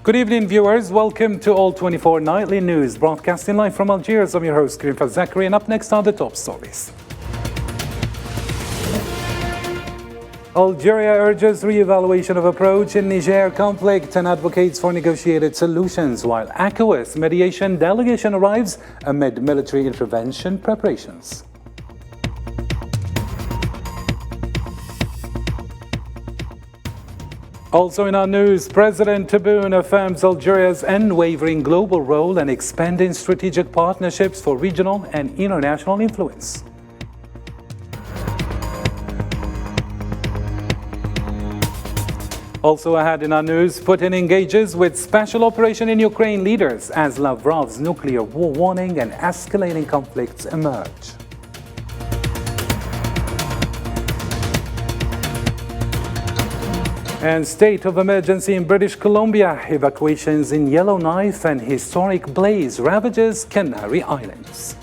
Good evening, viewers. Welcome to All 24 Nightly News, broadcasting live from Algiers. I'm your host, Karim Fazakri, and up next are the top stories. Algeria urges re-evaluation of approach in Niger conflict and advocates for negotiated solutions, while ECOWAS mediation delegation arrives amid military intervention preparations. Also in our news, President Tebboune affirms Algeria's unwavering global role and expanding strategic partnerships for regional and international influence. Also ahead in our news, Putin engages with special operation in Ukraine leaders as Lavrov's nuclear war warning and escalating conflicts emerge. And state of emergency in British Columbia, evacuations in Yellowknife and historic blaze ravages Canary Islands.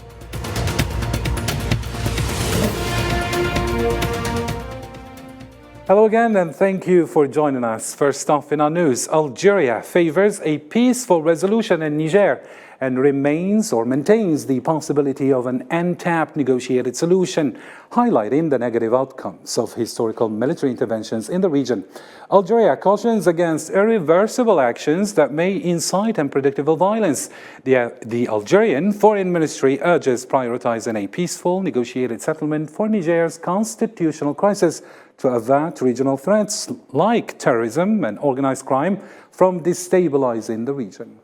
Hello again, and thank you for joining us. First off in our news, Algeria favors a peaceful resolution in Niger and maintains the possibility of an untapped negotiated solution, highlighting the negative outcomes of historical military interventions in the region. Algeria cautions against irreversible actions that may incite unpredictable violence. The Algerian Foreign Ministry urges prioritizing a peaceful negotiated settlement for Niger's constitutional crisis to avert regional threats like terrorism and organized crime from destabilizing the region.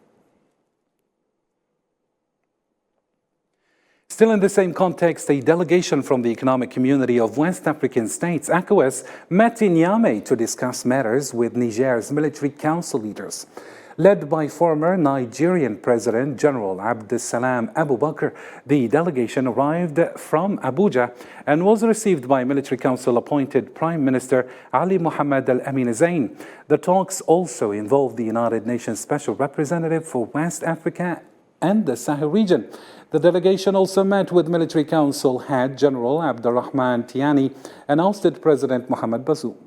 Still in the same context, a delegation from the Economic Community of West African States, ECOWAS, met in Niamey to discuss matters with Niger's military council leaders. Led by former Nigerian President General Abdeslam Abubakar, the delegation arrived from Abuja and was received by Military Council appointed Prime Minister Ali Mohammed Al-Amin Zain. The talks also involved the United Nations Special Representative for West Africa and the Sahel region. The delegation also met with Military Council head General Abdurrahman Tiani and ousted President Mohamed Bazoum.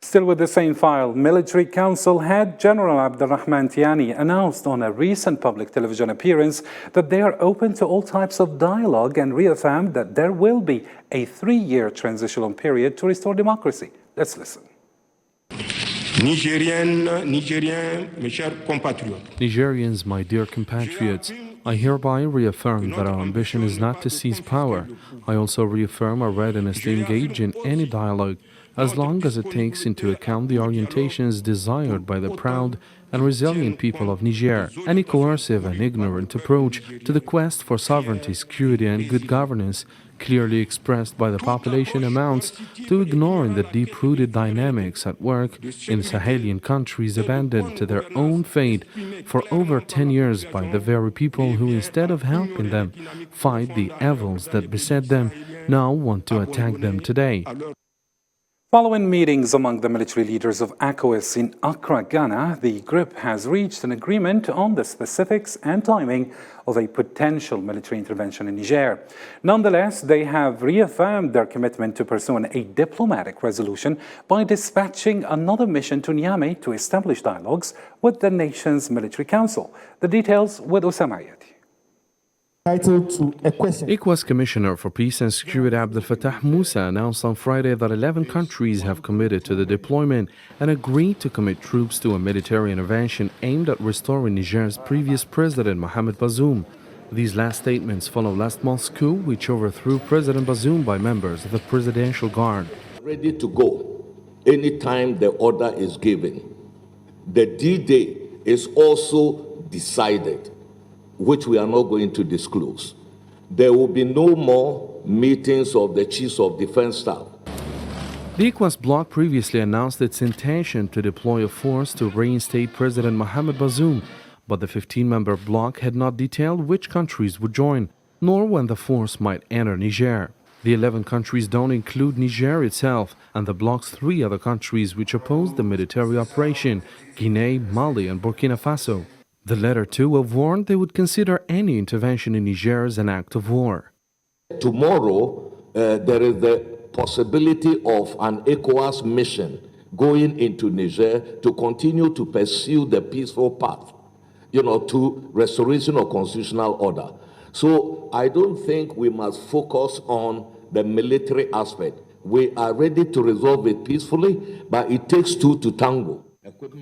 Still with the same file, Military Council head General Abdurrahman Tiani announced on a recent public television appearance that they are open to all types of dialogue and reaffirmed that there will be a 3-year transitional period to restore democracy. Let's listen. Nigerians, my dear compatriots, I hereby reaffirm that our ambition is not to seize power. I also reaffirm our readiness to engage in any dialogue as long as it takes into account the orientations desired by the proud and resilient people of Niger. Any coercive and ignorant approach to the quest for sovereignty, security and good governance clearly expressed by the population amounts to ignoring the deep-rooted dynamics at work in Sahelian countries abandoned to their own fate for over 10 years by the very people who, instead of helping them fight the evils that beset them, now want to attack them today. Following meetings among the military leaders of ECOWAS in Accra, Ghana, the group has reached an agreement on the specifics and timing of a potential military intervention in Niger. Nonetheless, they have reaffirmed their commitment to pursuing a diplomatic resolution by dispatching another mission to Niamey to establish dialogues with the nation's military council. The details with Osama Ayati. ECOWAS Commissioner for Peace and Security Abdel Fattah Musa announced on Friday that 11 countries have committed to the deployment and agreed to commit troops to a military intervention aimed at restoring Niger's previous president, Mohamed Bazoum. These last statements follow last month's coup, which overthrew President Bazoum by members of the Presidential Guard. Ready to go anytime the order is given. The D-Day is also decided, which we are not going to disclose. There will be no more meetings of the chiefs of defense staff. The ECOWAS bloc previously announced its intention to deploy a force to reinstate President Mohamed Bazoum, but the 15-member bloc had not detailed which countries would join, nor when the force might enter Niger. The 11 countries don't include Niger itself and the bloc's 3 other countries which opposed the military operation, Guinea, Mali and Burkina Faso. The latter two have warned they would consider any intervention in Niger as an act of war. Tomorrow, there is the possibility of an ECOWAS mission going into Niger to continue to pursue the peaceful path, to restoration of constitutional order. So I don't think we must focus on the military aspect. We are ready to resolve it peacefully, but it takes two to tango.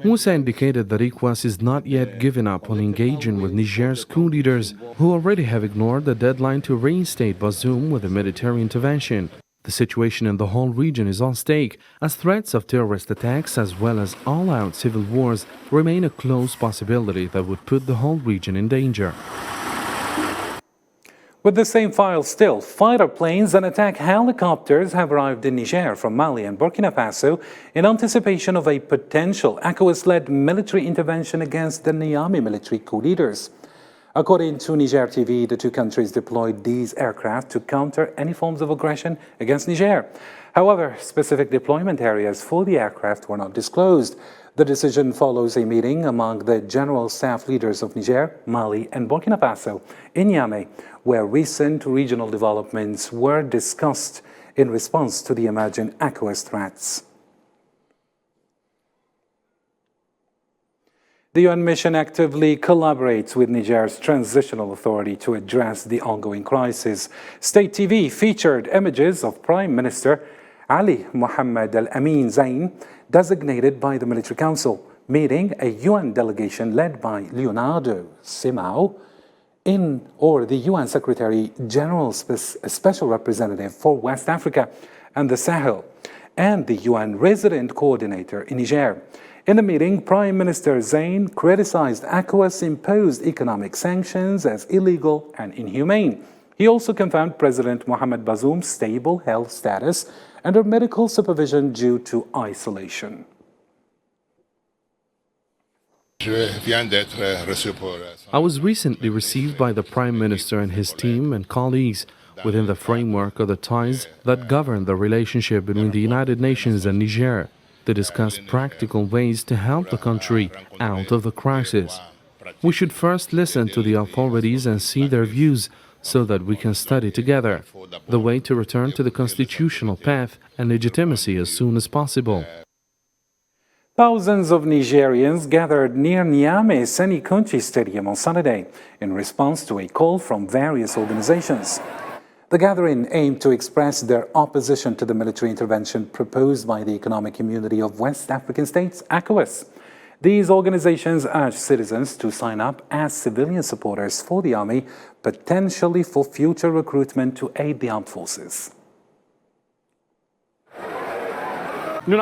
Musa indicated that ECOWAS is not yet given up on engaging with Niger's coup leaders, who already have ignored the deadline to reinstate Bazoum with a military intervention. The situation in the whole region is on stake, as threats of terrorist attacks as well as all-out civil wars remain a close possibility that would put the whole region in danger. With the same file still, fighter planes and attack helicopters have arrived in Niger from Mali and Burkina Faso in anticipation of a potential ECOWAS-led military intervention against the Niamey military coup leaders. According to Niger TV, the two countries deployed these aircraft to counter any forms of aggression against Niger. However, specific deployment areas for the aircraft were not disclosed. The decision follows a meeting among the general staff leaders of Niger, Mali, and Burkina Faso in Niamey, where recent regional developments were discussed in response to the emerging ECOWAS threats. The UN mission actively collaborates with Niger's transitional authority to address the ongoing crisis. State TV featured images of Prime Minister Ali Mohammed Al-Amin Zain, designated by the Military Council, meeting a UN delegation led by Leonardo Simao, the UN Secretary General Special Representative for West Africa and the Sahel, and the UN Resident Coordinator in Niger. In the meeting, Prime Minister Zain criticized ECOWAS-imposed economic sanctions as illegal and inhumane. He also confirmed President Mohamed Bazoum's stable health status under medical supervision due to isolation. I was recently received by the Prime Minister and his team and colleagues within the framework of the ties that govern the relationship between the United Nations and Niger to discuss practical ways to help the country out of the crisis. We should first listen to the authorities and see their views so that we can study together the way to return to the constitutional path and legitimacy as soon as possible. Thousands of Nigerians gathered near Niamey's Senikunchi Stadium on Saturday in response to a call from various organizations. The gathering aimed to express their opposition to the military intervention proposed by the Economic Community of West African States, ECOWAS. These organizations urge citizens to sign up as civilian supporters for the army, potentially for future recruitment to aid the armed forces. We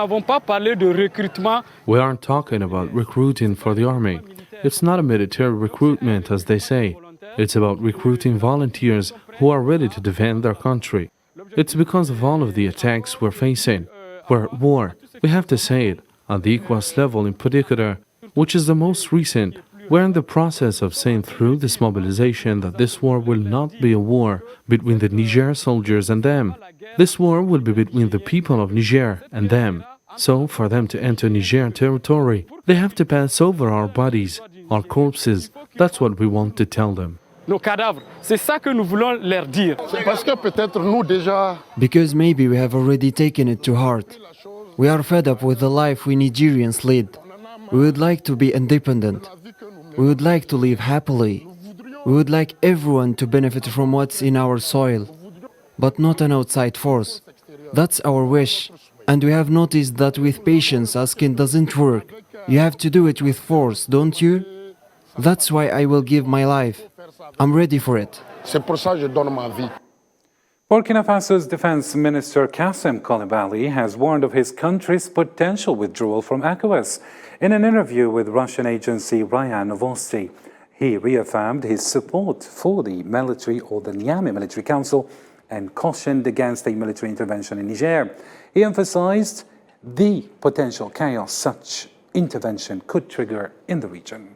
aren't talking about recruiting for the army. It's not a military recruitment, as they say. It's about recruiting volunteers who are ready to defend their country. It's because of all of the attacks we're facing. We're at war. We have to say it. At the ECOWAS level in particular, which is the most recent, we're in the process of saying through this mobilization that this war will not be a war between the Niger soldiers and them. This war will be between the people of Niger and them. So, for them to enter Niger territory, they have to pass over our bodies, our corpses. That's what we want to tell them. Nos cadavres, c'est ça que nous voulons leur dire. Because maybe we have already taken it to heart. We are fed up with the life we Nigerians lead. We would like to be independent. We would like to live happily. We would like everyone to benefit from what's in our soil, but not an outside force. That's our wish. And we have noticed that with patience asking doesn't work. You have to do it with force, don't you? That's why I will give my life. I'm ready for it. Burkina Faso's Defense Minister Kassem Coulibaly has warned of his country's potential withdrawal from ECOWAS. In an interview with Russian agency RIA Novosti, he reaffirmed his support for the military or the Niamey Military Council and cautioned against a military intervention in Niger. He emphasized the potential chaos such intervention could trigger in the region.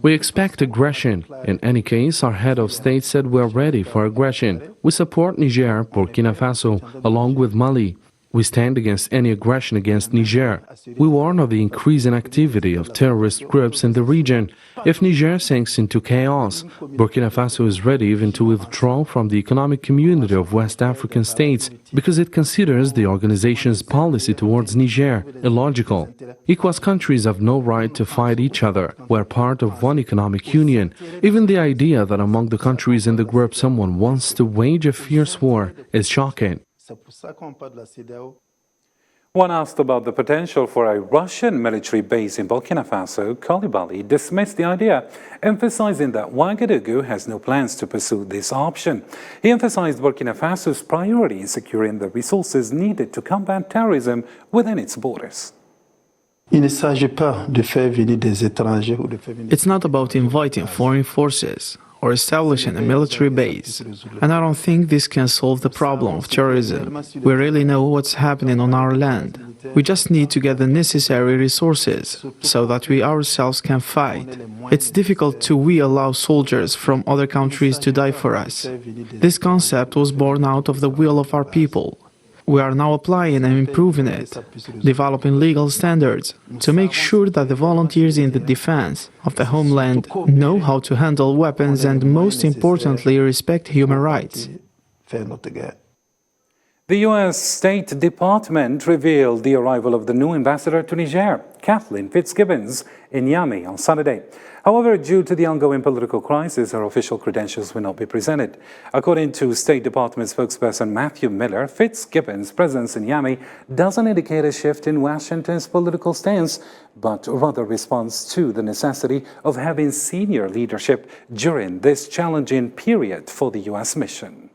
We expect aggression. In any case, our head of state said we're ready for aggression. We support Niger, Burkina Faso, along with Mali. We stand against any aggression against Niger. We warn of the increasing activity of terrorist groups in the region. If Niger sinks into chaos, Burkina Faso is ready even to withdraw from the economic community of West African states because it considers the organization's policy towards Niger illogical. ECOWAS countries have no right to fight each other. We're part of one economic union. Even the idea that among the countries in the group someone wants to wage a fierce war is shocking. When asked about the potential for a Russian military base in Burkina Faso, Coulibaly dismissed the idea, emphasizing that Ouagadougou has no plans to pursue this option. He emphasized Burkina Faso's priority in securing the resources needed to combat terrorism within its borders. It's not about inviting foreign forces or establishing a military base. And I don't think this can solve the problem of terrorism. We really know what's happening on our land. We just need to get the necessary resources so that we ourselves can fight. It's difficult to allow soldiers from other countries to die for us. This concept was born out of the will of our people. We are now applying and improving it, developing legal standards to make sure that the volunteers in the defense of the homeland know how to handle weapons and, most importantly, respect human rights. The U.S. State Department revealed the arrival of the new ambassador to Niger, Kathleen Fitzgibbons, in Niamey on Saturday. However, due to the ongoing political crisis, her official credentials will not be presented. According to State Department spokesperson Matthew Miller, Fitzgibbons' presence in Niamey doesn't indicate a shift in Washington's political stance, but rather responds to the necessity of having senior leadership during this challenging period for the U.S. mission.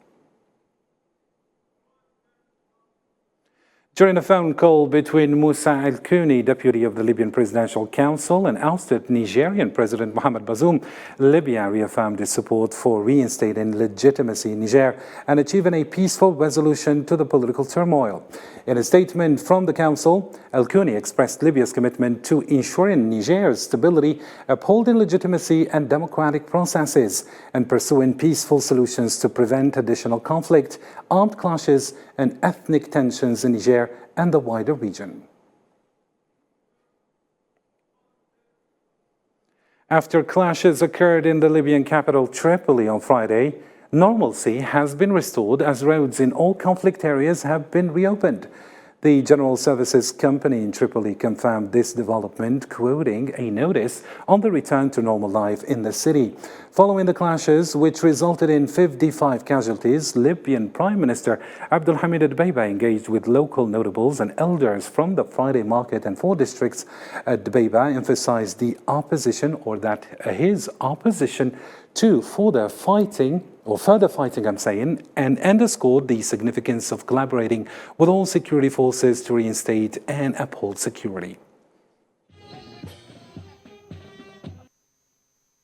During a phone call between Moussa El-Kouni, deputy of the Libyan Presidential Council, and ousted Nigerian President Mohamed Bazoum, Libya reaffirmed its support for reinstating legitimacy in Niger and achieving a peaceful resolution to the political turmoil. In a statement from the Council, El-Kouni expressed Libya's commitment to ensuring Niger's stability, upholding legitimacy and democratic processes, and pursuing peaceful solutions to prevent additional conflict, armed clashes, and ethnic tensions in Niger and the wider region. After clashes occurred in the Libyan capital Tripoli on Friday, normalcy has been restored as roads in all conflict areas have been reopened. The General Services Company in Tripoli confirmed this development, quoting a notice on the return to normal life in the city. Following the clashes, which resulted in 55 casualties, Libyan Prime Minister Abdulhamid Dbeiba engaged with local notables and elders from the Friday market and 4 districts. Dbeiba emphasized the opposition, or that his opposition to further fighting, and underscored the significance of collaborating with all security forces to reinstate and uphold security.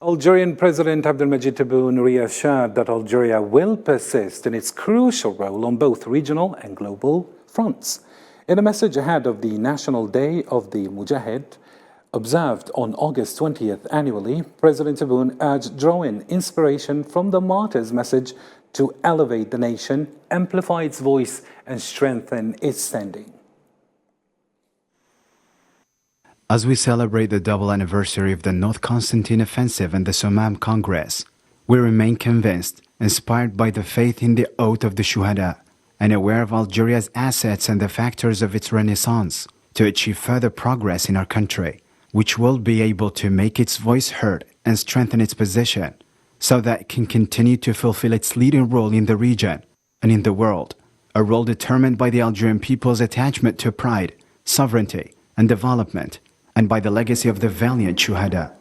Algerian President Abdelmadjid Tebboune reassured that Algeria will persist in its crucial role on both regional and global fronts. In a message ahead of the National Day of the Mujahid, observed on August 20th annually, President Tebboune urged drawing inspiration from the martyr's message to elevate the nation, amplify its voice, and strengthen its standing. As we celebrate the double anniversary of the North Constantine Offensive and the Sommam Congress, we remain convinced, inspired by the faith in the oath of the Shuhada, and aware of Algeria's assets and the factors of its renaissance, to achieve further progress in our country, which will be able to make its voice heard and strengthen its position, so that it can continue to fulfill its leading role in the region and in the world, a role determined by the Algerian people's attachment to pride, sovereignty, and development, and by the legacy of the valiant Shuhada.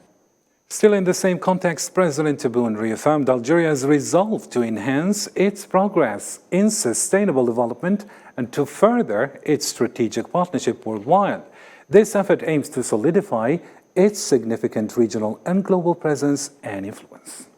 Still in the same context, President Tebboune reaffirmed Algeria's resolve to enhance its progress in sustainable development and to further its strategic partnership worldwide. This effort aims to solidify its significant regional and global presence and influence.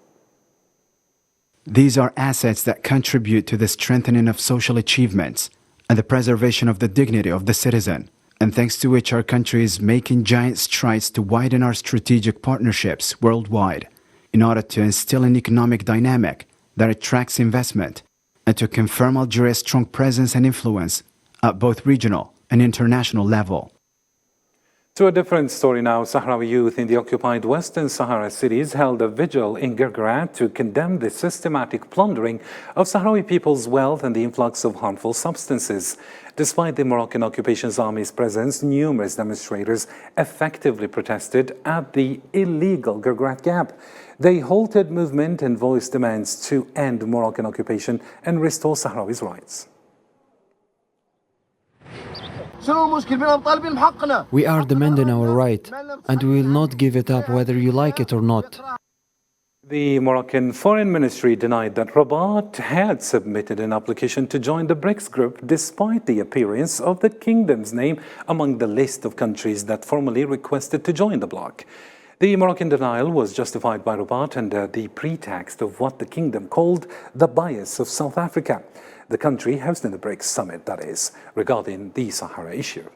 These are assets that contribute to the strengthening of social achievements and the preservation of the dignity of the citizen, and thanks to which our country is making giant strides to widen our strategic partnerships worldwide in order to instill an economic dynamic that attracts investment and to confirm Algeria's strong presence and influence at both regional and international level. To a different story now, Sahrawi youth in the occupied Western Sahara cities held a vigil in Guerguerat to condemn the systematic plundering of Sahrawi people's wealth and the influx of harmful substances. Despite the Moroccan occupation army's presence, numerous demonstrators effectively protested at the illegal Guerguerat Gap. They halted movement and voiced demands to end Moroccan occupation and restore Sahrawi's rights. We are demanding our right, and we will not give it up whether you like it or not. The Moroccan Foreign Ministry denied that Rabat had submitted an application to join the BRICS group despite the appearance of the kingdom's name among the list of countries that formally requested to join the bloc. The Moroccan denial was justified by Rabat under the pretext of what the kingdom called the bias of South Africa, the country hosting the BRICS summit, that is, regarding the Sahara issue.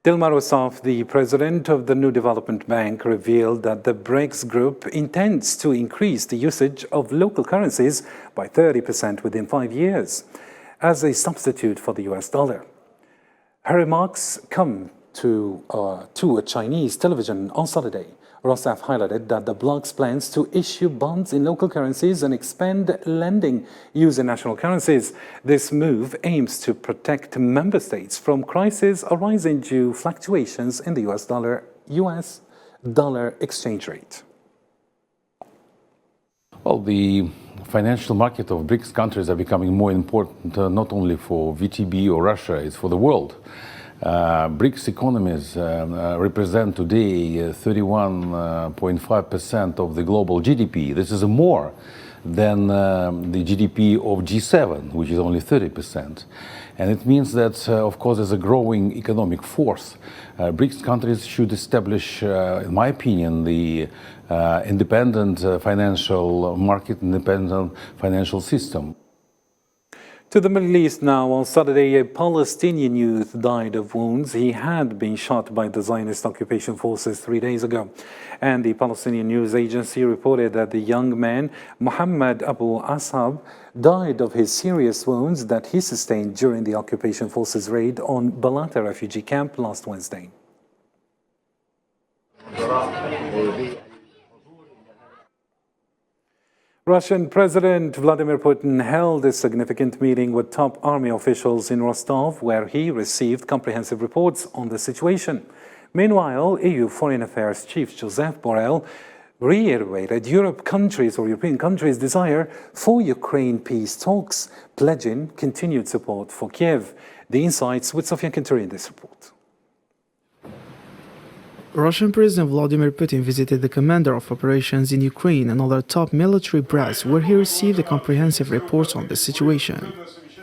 Dilma Rousseff, the president of the New Development Bank, revealed that the BRICS group intends to increase the usage of local currencies by 30% within 5 years as a substitute for the US dollar. Her remarks come to a Chinese television on Saturday. Rousseff highlighted that the bloc's plans to issue bonds in local currencies and expand lending using national currencies. This move aims to protect member states from crises arising due to fluctuations in the US dollar exchange rate. Well, the financial market of BRICS countries are becoming more important, not only for VTB or Russia, it's for the world. BRICS economies represent today 31.5% of the global GDP. This is more than the GDP of G7, which is only 30%. And it means that, of course, there's a growing economic force. BRICS countries should establish, in my opinion, the independent financial market, independent financial system. To the Middle East now. On Saturday, a Palestinian youth died of wounds. He had been shot by the Zionist occupation forces 3 days ago. And the Palestinian news agency reported that the young man, Mohammed Abu Ashab, died of his serious wounds that he sustained during the occupation forces raid on Balata refugee camp last Wednesday. Russian President Vladimir Putin held a significant meeting with top army officials in Rostov, where he received comprehensive reports on the situation. Meanwhile, EU Foreign Affairs Chief Joseph Borrell reiterated European countries' desire for Ukraine peace talks, pledging continued support for Kiev. The insights with Sofia Kinturi in this report. Russian President Vladimir Putin visited the commander of operations in Ukraine and other top military brass, where he received a comprehensive report on the situation.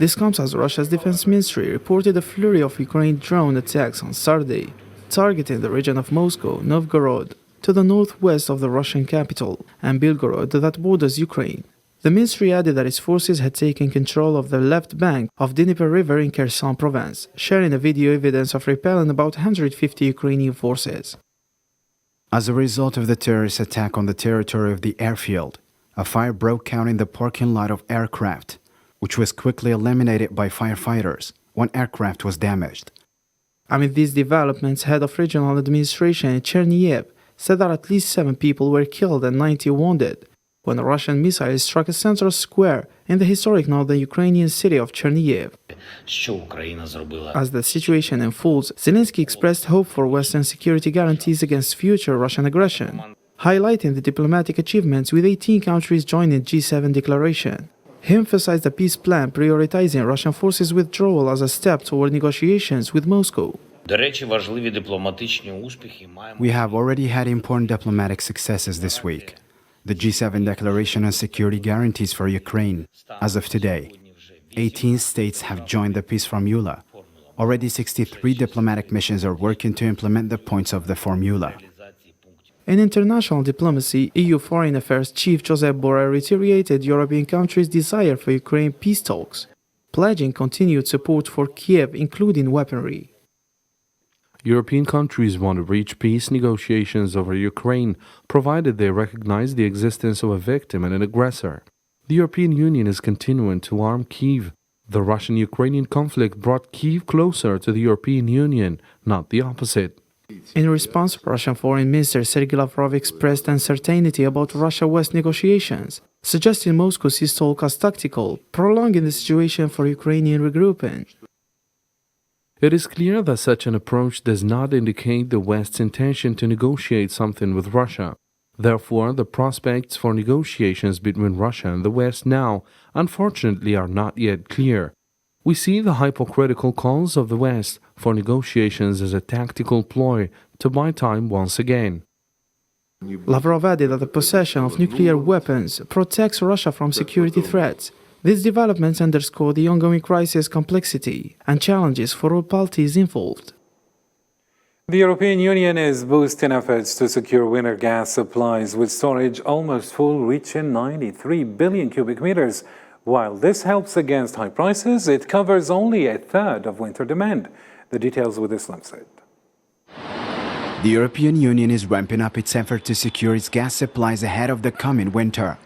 This comes as Russia's defense ministry reported a flurry of Ukraine drone attacks on Saturday, targeting the region of Moscow, Novgorod, to the northwest of the Russian capital, and Belgorod that borders Ukraine. The ministry added that its forces had taken control of the left bank of Dnieper River in Kherson province, sharing a video evidence of repelling about 150 Ukrainian forces. As a result of the terrorist attack on the territory of the airfield, a fire broke out in the parking lot of aircraft, which was quickly eliminated by firefighters. One aircraft was damaged. Amid these developments, head of regional administration in Chernihiv said that at least 7 people were killed and 90 wounded when a Russian missile struck a central square in the historic northern Ukrainian city of Chernihiv. As the situation unfolds, Zelensky expressed hope for Western security guarantees against future Russian aggression, highlighting the diplomatic achievements with 18 countries joining G7 declaration. He emphasized a peace plan prioritizing Russian forces' withdrawal as a step toward negotiations with Moscow. We have already had important diplomatic successes this week. The G7 Declaration on Security Guarantees for Ukraine. As of today, 18 states have joined the peace formula. Already 63 diplomatic missions are working to implement the points of the formula. In international diplomacy, EU Foreign Affairs Chief Josep Borrell reiterated European countries' desire for Ukraine peace talks, pledging continued support for Kiev, including weaponry. European countries want to reach peace negotiations over Ukraine, provided they recognize the existence of a victim and an aggressor. The European Union is continuing to arm Kyiv. The Russian-Ukrainian conflict brought Kyiv closer to the European Union, not the opposite. In response, Russian Foreign Minister Sergei Lavrov expressed uncertainty about Russia-West negotiations, suggesting Moscow sees talks as tactical, prolonging the situation for Ukrainian regrouping. It is clear that such an approach does not indicate the West's intention to negotiate something with Russia. Therefore, the prospects for negotiations between Russia and the West now, unfortunately, are not yet clear. We see the hypocritical calls of the West for negotiations as a tactical ploy to buy time once again. Lavrov added that the possession of nuclear weapons protects Russia from security threats. These developments underscore the ongoing crisis complexity and challenges for all parties involved. The European Union is boosting efforts to secure winter gas supplies, with storage almost full, reaching 93 billion cubic meters. While this helps against high prices, it covers only a third of winter demand. The details with Islam Said. The European Union is ramping up its effort to secure its gas supplies ahead of the coming winter.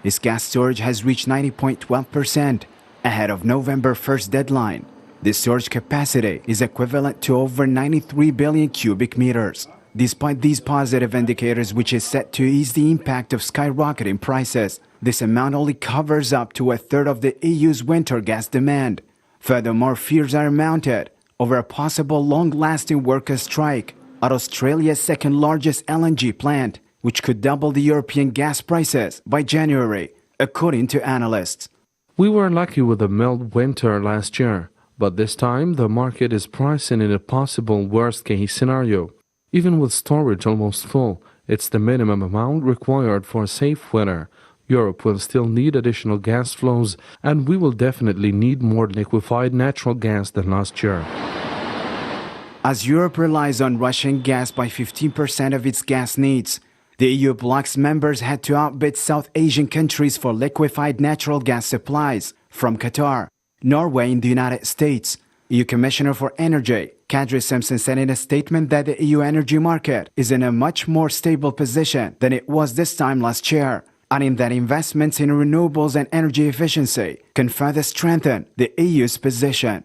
Its gas storage has reached 90.12%, ahead of November 1st deadline. The storage capacity is equivalent to over 93 billion cubic meters. Despite these positive indicators, which is set to ease the impact of skyrocketing prices, this amount only covers up to a third of the EU's winter gas demand. Furthermore, fears are mounted over a possible long-lasting workers' strike at Australia's second-largest LNG plant, which could double the European gas prices by January, according to analysts. We were lucky with a mild winter last year, but this time the market is pricing in a possible worst-case scenario. Even with storage almost full, it's the minimum amount required for a safe winter. Europe will still need additional gas flows, and we will definitely need more liquefied natural gas than last year. As Europe relies on Russian gas by 15% of its gas needs, the EU bloc's members had to outbid South Asian countries for liquefied natural gas supplies from Qatar, Norway, and the United States. EU Commissioner for Energy, Kadri Simpson, said in a statement that the EU energy market is in a much more stable position than it was this time last year, adding that investments in renewables and energy efficiency can further strengthen the EU's position.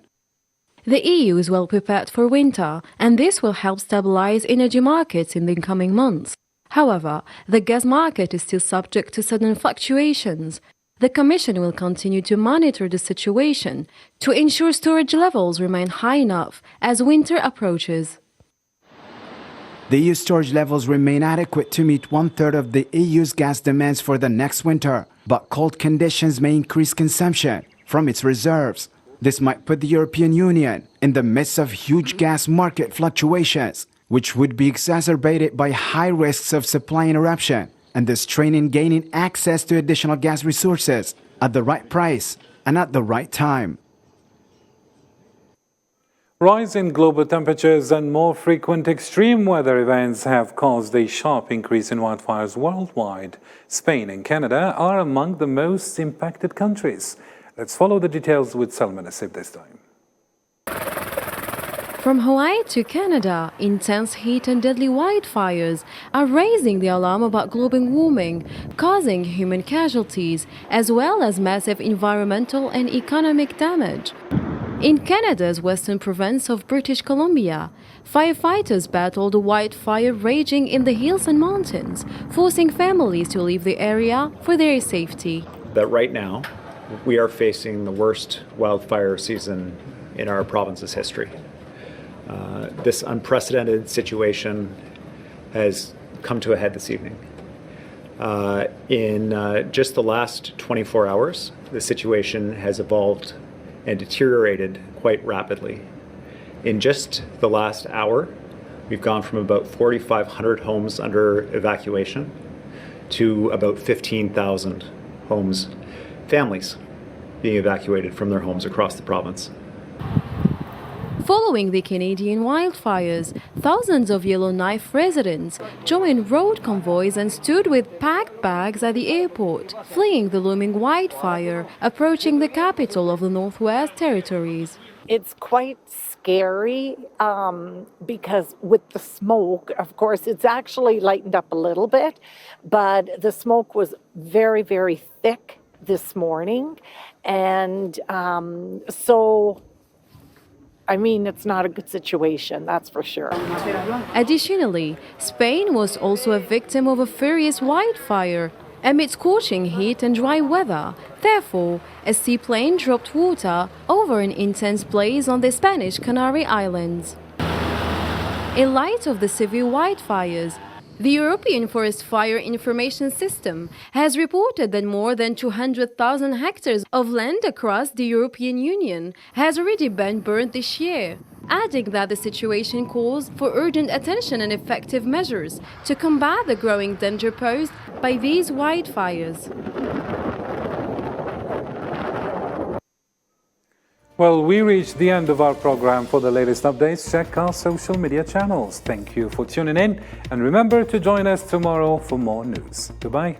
The EU is well prepared for winter, and this will help stabilize energy markets in the coming months. However, the gas market is still subject to sudden fluctuations. The Commission will continue to monitor the situation to ensure storage levels remain high enough as winter approaches. The EU storage levels remain adequate to meet one-third of the EU's gas demands for the next winter, but cold conditions may increase consumption from its reserves. This might put the European Union in the midst of huge gas market fluctuations, which would be exacerbated by high risks of supply interruption and the strain in gaining access to additional gas resources at the right price and at the right time. Rising global temperatures and more frequent extreme weather events have caused a sharp increase in wildfires worldwide. Spain and Canada are among the most impacted countries. Let's follow the details with Salman Asif this time. From Hawaii to Canada, intense heat and deadly wildfires are raising the alarm about global warming, causing human casualties, as well as massive environmental and economic damage. In Canada's western province of British Columbia, firefighters battled a wildfire raging in the hills and mountains, forcing families to leave the area for their safety. That right now, we are facing the worst wildfire season in our province's history. This unprecedented situation has come to a head this evening. In just the last 24 hours, the situation has evolved and deteriorated quite rapidly. In just the last hour, we've gone from about 4,500 homes under evacuation to about 15,000 homes, families being evacuated from their homes across the province. Following the Canadian wildfires, thousands of Yellowknife residents joined road convoys and stood with packed bags at the airport, fleeing the looming wildfire approaching the capital of the Northwest Territories. It's quite scary because with the smoke, of course, it's actually lightened up a little bit, but the smoke was very, very thick this morning. And so, I mean, it's not a good situation, that's for sure. Additionally, Spain was also a victim of a furious wildfire amid scorching heat and dry weather. Therefore, a seaplane dropped water over an intense blaze on the Spanish Canary Islands. In light of the severe wildfires, the European Forest Fire Information System has reported that more than 200,000 hectares of land across the European Union has already been burned this year, adding that the situation calls for urgent attention and effective measures to combat the growing danger posed by these wildfires. Well, we reached the end of our program. For the latest updates, check our social media channels. Thank you for tuning in, and remember to join us tomorrow for more news. Goodbye.